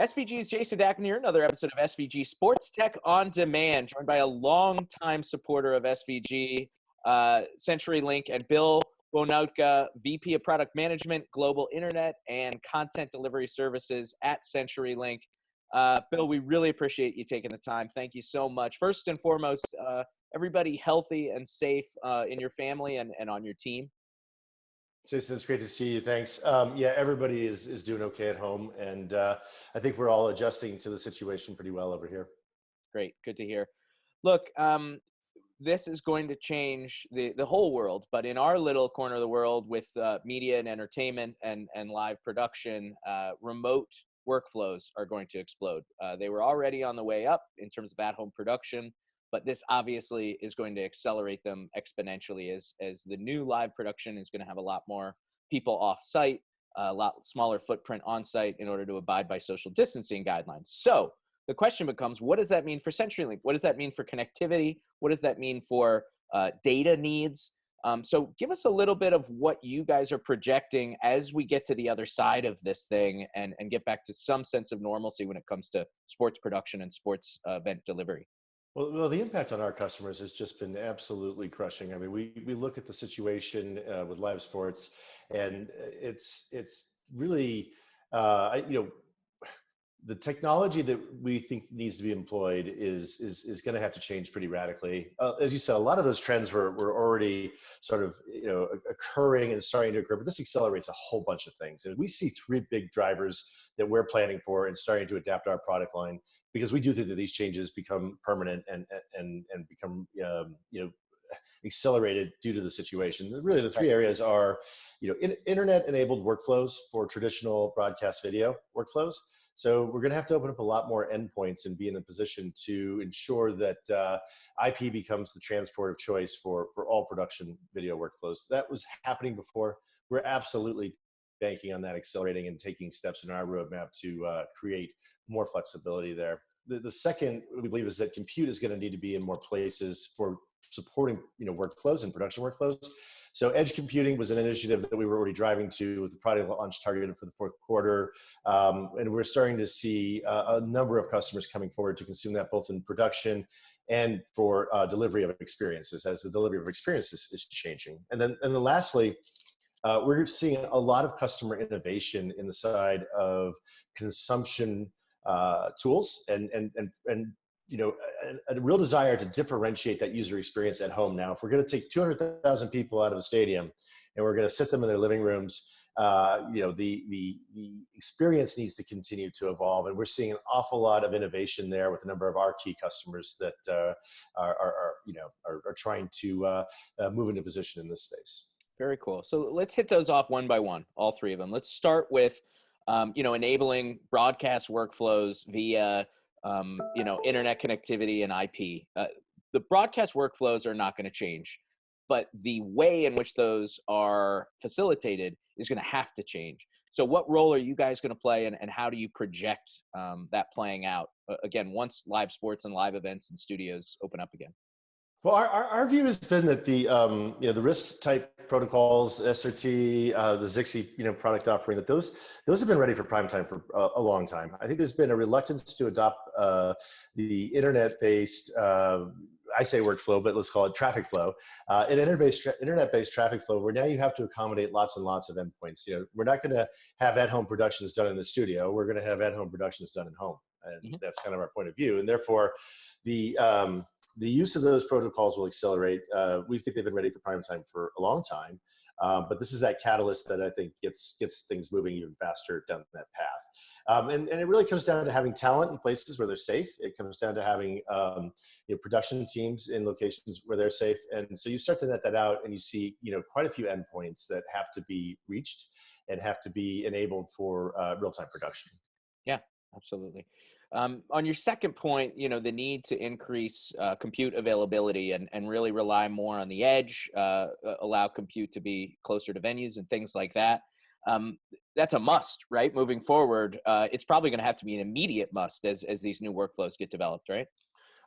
SVG's Jason Dachman here, another episode of SVG SportsTech On Demand, joined by a longtime supporter of SVG, CenturyLink, and Bill Wohnoutka, VP of Product Management, Global Internet, and Content Delivery Services at CenturyLink. Bill, we really appreciate you taking the time. Thank you so much. First and foremost, everybody healthy and safe in your family and on your team. Jason, it's great to see you. Thanks. Yeah, everybody is doing okay at home, and I think we're all adjusting to the situation pretty well over here. Great, good to hear. Look, this is going to change the whole world, but in our little corner of the world with media and entertainment and live production, remote workflows are going to explode. They were already on the way up in terms of at-home production, but this obviously is going to accelerate them exponentially as the new live production is going to have a lot more people off-site, a lot smaller footprint on-site in order to abide by social distancing guidelines. So the question becomes, what does that mean for CenturyLink? What does that mean for connectivity? What does that mean for data needs? So give us a little bit of what you guys are projecting as we get to the other side of this thing and get back to some sense of normalcy when it comes to sports production and sports event delivery. Well, the impact on our customers has just been absolutely crushing. I mean, we look at the situation with live sports, and it's really, the technology that we think needs to be employed is going to have to change pretty radically. As you said, a lot of those trends were already sort of occurring and starting to occur, but this accelerates a whole bunch of things. And we see three big drivers that we're planning for and starting to adapt our product line, because we do think that these changes become permanent and become accelerated due to the situation. Really, the three areas are, internet-enabled workflows for traditional broadcast video workflows. So we're going to have to open up a lot more endpoints and be in a position to ensure that IP becomes the transport of choice for all production video workflows. That was happening before. We're absolutely banking on that accelerating and taking steps in our roadmap to create more flexibility there. The second, we believe, is that compute is going to need to be in more places for supporting workflows and production workflows. So edge computing was an initiative that we were already driving to with the product launch targeted for the fourth quarter. And we're starting to see a number of customers coming forward to consume that both in production and for delivery of experiences, as the delivery of experiences is changing. And then lastly, we're seeing a lot of customer innovation in the side of consumption tools and a real desire to differentiate that user experience at home. Now, if we're going to take 200,000 people out of a stadium and we're going to sit them in their living rooms, the experience needs to continue to evolve, and we're seeing an awful lot of innovation there with a number of our key customers that are trying to move into position in this space. Very cool. So let's hit those off one by one, all three of them. Let's start with enabling broadcast workflows via internet connectivity and IP. The broadcast workflows are not going to change, but the way in which those are facilitated is going to have to change. So what role are you guys going to play, and how do you project that playing out, again, once live sports and live events and studios open up again? Well, our view has been that the RIS type protocols, SRT, the Zixi product offering, that those have been ready for prime time for a long time. I think there's been a reluctance to adopt the internet-based, I say workflow, but let's call it traffic flow, an internet-based traffic flow, where now you have to accommodate lots and lots of endpoints. We're not going to have at-home productions done in the studio. We're going to have at-home productions done at home, and that's kind of our point of view. And therefore, the use of those protocols will accelerate. We think they've been ready for prime time for a long time, but this is that catalyst that I think gets things moving even faster down that path. And it really comes down to having talent in places where they're safe. It comes down to having production teams in locations where they're safe. And so you start to net that out, and you see quite a few endpoints that have to be reached and have to be enabled for real-time production. Yeah, absolutely. On your second point, the need to increase compute availability and really rely more on the edge, allow compute to be closer to venues and things like that. That's a must, right? Moving forward, it's probably going to have to be an immediate must as these new workflows get developed, right?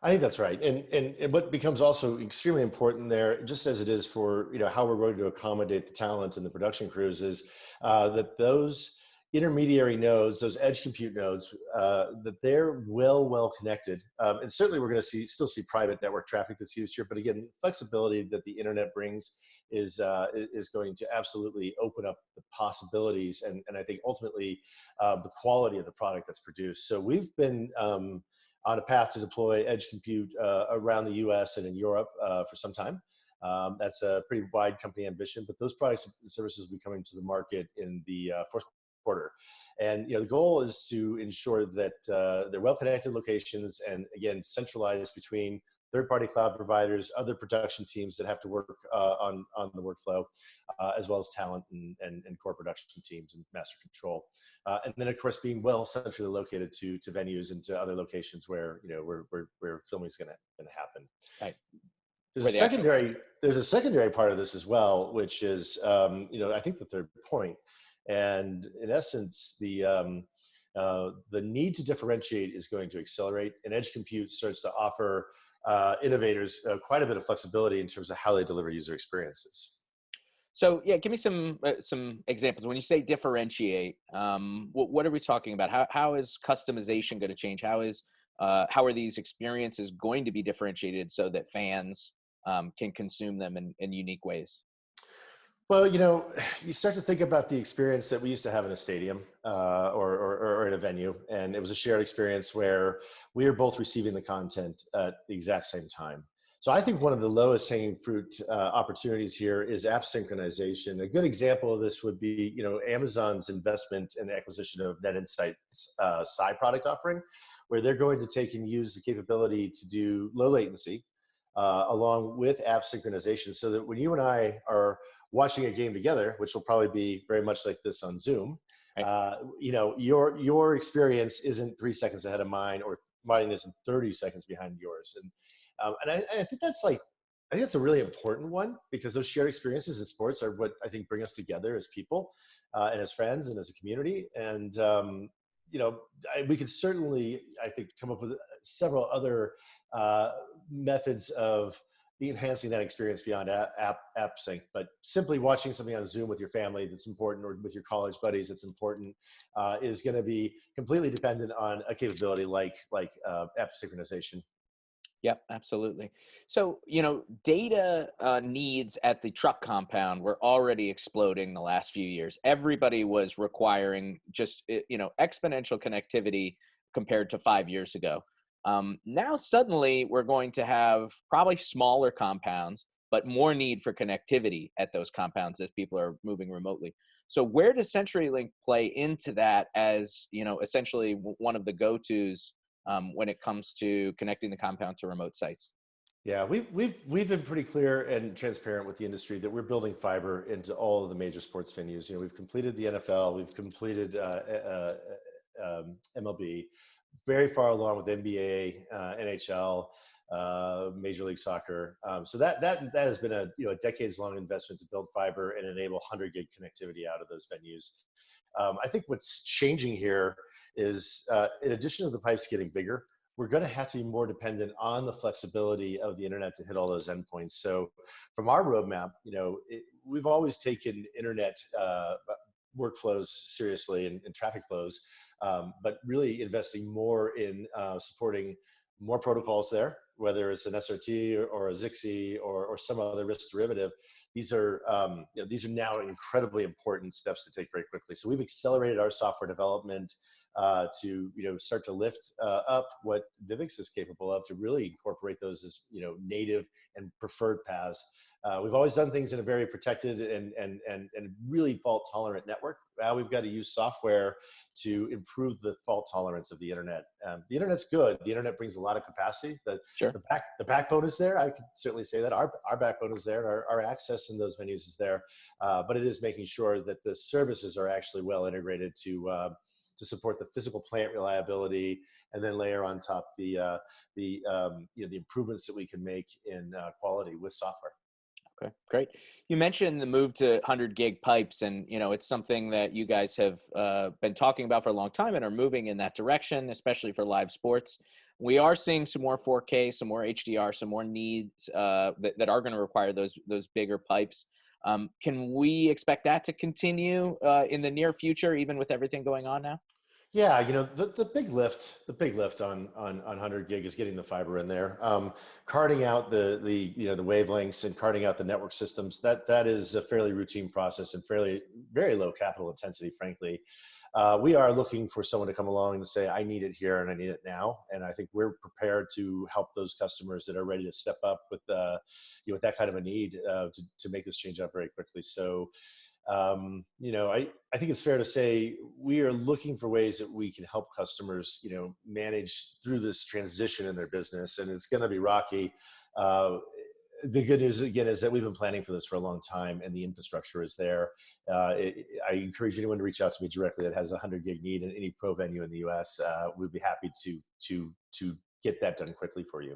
I think that's right. And what becomes also extremely important there, just as it is for how we're going to accommodate the talent and the production crews, is that those intermediary nodes, those edge compute nodes, that they're well connected. And certainly we're going to still see private network traffic that's used here. But again, flexibility that the internet brings is going to absolutely open up the possibilities and I think ultimately the quality of the product that's produced. So we've been on a path to deploy edge compute around the US and in Europe for some time. That's a pretty wide company ambition, but those products and services will be coming to the market in the fourth quarter. And the goal is to ensure that they're well-connected locations, and again, centralized between third-party cloud providers, other production teams that have to work on the workflow, as well as talent and core production teams and master control. And then, of course, being well centrally located to venues and to other locations where where filming is going to happen. Right. There's a secondary part of this as well, which is I think the third point. And in essence, the need to differentiate is going to accelerate, and edge compute starts to offer innovators quite a bit of flexibility in terms of how they deliver user experiences. So yeah, give me some examples. When you say differentiate, what are we talking about? How is customization going to change? How are these experiences going to be differentiated so that fans can consume them in unique ways? Well, you start to think about the experience that we used to have in a stadium or in a venue, and it was a shared experience where we were both receiving the content at the exact same time. So I think one of the lowest hanging fruit opportunities here is app synchronization. A good example of this would be, Amazon's investment and acquisition of NetInsight's Psy product offering, where they're going to take and use the capability to do low latency along with app synchronization, so that when you and I are watching a game together, which will probably be very much like this on Zoom, Right. Your experience isn't 3 seconds ahead of mine, or mine isn't 30 seconds behind yours. And I think that's a really important one, because those shared experiences in sports are what I think bring us together as people and as friends and as a community. And we could certainly, I think, come up with several other methods of enhancing that experience beyond app sync. But simply watching something on Zoom with your family that's important, or with your college buddies that's important, is going to be completely dependent on a capability like app synchronization. Yep, absolutely. So, data needs at the truck compound were already exploding the last few years. Everybody was requiring just, exponential connectivity compared to 5 years ago. Now, suddenly, we're going to have probably smaller compounds, but more need for connectivity at those compounds as people are moving remotely. So, where does CenturyLink play into that as, essentially one of the go-tos when it comes to connecting the compound to remote sites? Yeah, we've been pretty clear and transparent with the industry that we're building fiber into all of the major sports venues. We've completed the NFL, we've completed MLB, very far along with NBA, NHL, Major League Soccer. So that has been a decades-long investment to build fiber and enable 100 gig connectivity out of those venues. I think what's changing here is, in addition to the pipes getting bigger, we're going to have to be more dependent on the flexibility of the internet to hit all those endpoints. So from our roadmap, we've always taken internet workflows seriously, and traffic flows, but really investing more in supporting more protocols there, whether it's an SRT or a Zixi or some other risk derivative. These are now incredibly important steps to take very quickly. So we've accelerated our software development to start to lift up what Vivix is capable of, to really incorporate those as native and preferred paths. We've always done things in a very protected and really fault tolerant network. Now we've got to use software to improve the fault tolerance of the internet. The internet's good. The internet brings a lot of capacity. Sure. The backbone is there. I could certainly say that our backbone is there. Our access in those venues is there. But it is making sure that the services are actually well integrated to support the physical plant reliability, and then layer on top the improvements that we can make in quality with software. Okay, great. You mentioned the move to 100 gig pipes, and it's something that you guys have been talking about for a long time and are moving in that direction, especially for live sports. We are seeing some more 4K, some more HDR, some more needs that are going to require those bigger pipes. Can we expect that to continue in the near future, even with everything going on now? Yeah, the big lift on 100 gig is getting the fiber in there, carting out the wavelengths and carting out the network systems. That is a fairly routine process and fairly very low capital intensity, frankly. We are looking for someone to come along and say, I need it here and I need it now. And I think we're prepared to help those customers that are ready to step up with that kind of a need to make this change up very quickly. So I think it's fair to say we are looking for ways that we can help customers, manage through this transition in their business, and it's going to be rocky. Uh, the good news again is that we've been planning for this for a long time, and the infrastructure is there. I encourage anyone to reach out to me directly that has a 100 gig need in any pro venue in the U.S. We'd be happy to get that done quickly for you.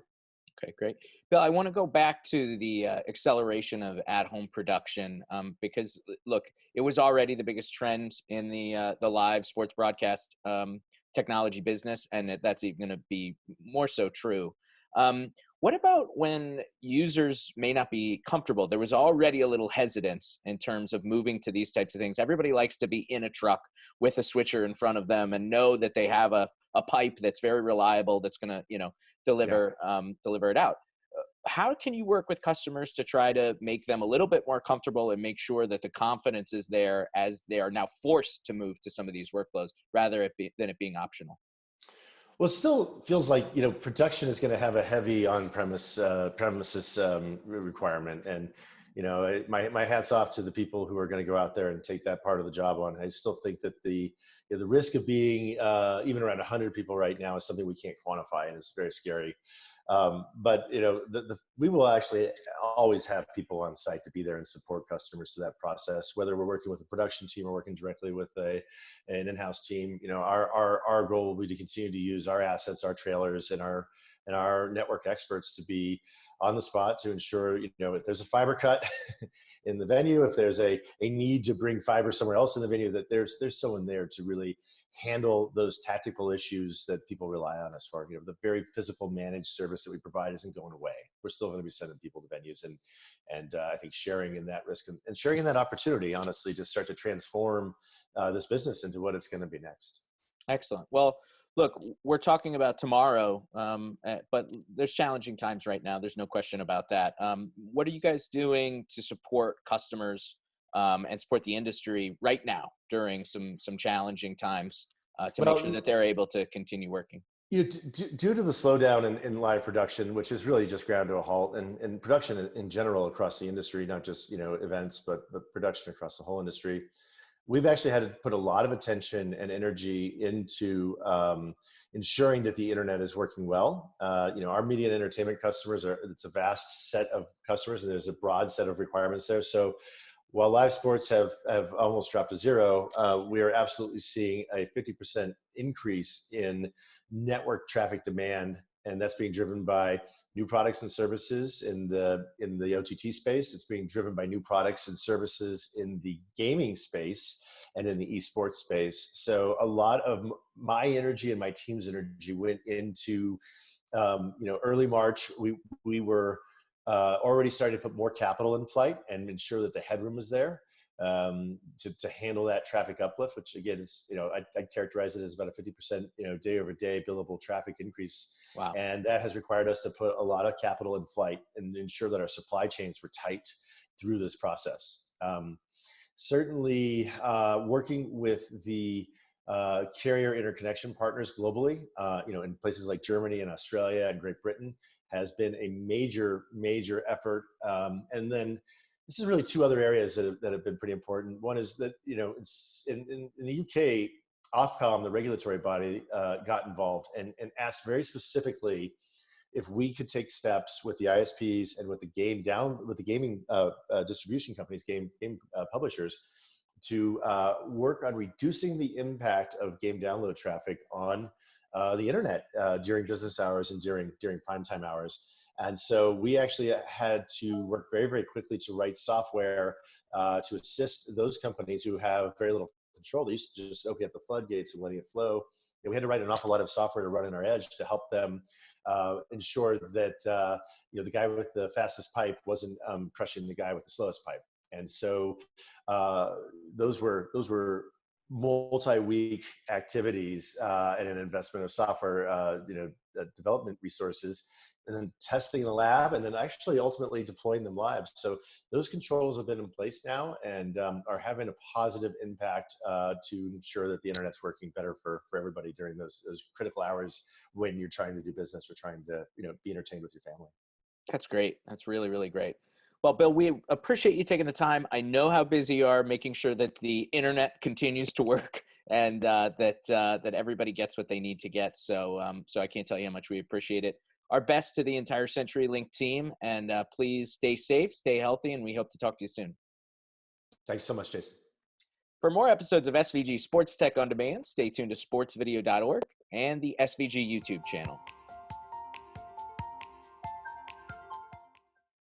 Okay, great. Bill, I want to go back to the acceleration of at-home production because, look, it was already the biggest trend in the live sports broadcast technology business, and that's even going to be more so true. What about when users may not be comfortable? There was already a little hesitance in terms of moving to these types of things. Everybody likes to be in a truck with a switcher in front of them and know that they have a pipe that's very reliable that's going to, Yeah. deliver it out. How can you work with customers to try to make them a little bit more comfortable and make sure that the confidence is there as they are now forced to move to some of these workflows rather than it being optional? Well, it still feels like production is going to have a heavy on-premise premises requirement, and my hats off to the people who are going to go out there and take that part of the job on. I still think that the risk of being even around 100 people right now is something we can't quantify, and it's very scary. But we will actually always have people on site to be there and support customers through that process, whether we're working with a production team or working directly with an in-house team. Our goal will be to continue to use our assets, our trailers, and our network experts to be on the spot to ensure, if there's a fiber cut in the venue, if there's a need to bring fiber somewhere else in the venue, that there's someone there to really handle those tactical issues that people rely on us for. The very physical managed service that we provide isn't going away. We're still going to be sending people to venues, and I think sharing in that risk and sharing in that opportunity, honestly, to start to transform this business into what it's going to be next. Excellent. Well, look, we're talking about tomorrow, but there's challenging times right now. There's no question about that. What are you guys doing to support customers and support the industry right now during some challenging times to make sure Well, that they're able to continue working? due to the slowdown in live production, which is really just ground to a halt, and production in general across the industry, not just events, but production across the whole industry, we've actually had to put a lot of attention and energy into ensuring that the internet is working well. Our media and entertainment customers it's a vast set of customers, and there's a broad set of requirements there. So while live sports have almost dropped to zero, we are absolutely seeing a 50% increase in network traffic demand, and that's being driven by new products and services in the OTT space. It's being driven by new products and services in the gaming space and in the esports space. So a lot of my energy and my team's energy went into early March. We were already starting to put more capital in flight and ensure that the headroom is there to handle that traffic uplift, which again is, I'd characterize it as about a 50%, day over day billable traffic increase. Wow. And that has required us to put a lot of capital in flight and ensure that our supply chains were tight through this process. Certainly working with the carrier interconnection partners globally, in places like Germany and Australia and Great Britain, has been a major effort. And then this is really two other areas that have been pretty important. One is that, it's in the UK, Ofcom, the regulatory body, got involved and asked very specifically if we could take steps with the ISPs and with the gaming distribution companies, game publishers, to work on reducing the impact of game download traffic on the internet during business hours and during primetime hours. And so we actually had to work very, very quickly to write software to assist those companies who have very little control. They used to just open up the floodgates and letting it flow. And we had to write an awful lot of software to run in our edge to help them ensure that the guy with the fastest pipe wasn't crushing the guy with the slowest pipe. And so those were multi-week activities and an investment of software, development resources, and then testing in the lab, and then actually ultimately deploying them live. So those controls have been in place now and are having a positive impact to ensure that the internet's working better for everybody during those critical hours when you're trying to do business or trying to be entertained with your family. That's great. That's really, really great. Well, Bill, we appreciate you taking the time. I know how busy you are making sure that the internet continues to work and that everybody gets what they need to get. So I can't tell you how much we appreciate it. Our best to the entire CenturyLink team, and please stay safe, stay healthy, and we hope to talk to you soon. Thanks so much, Jason. For more episodes of SVG Sports Tech On Demand, stay tuned to sportsvideo.org and the SVG YouTube channel.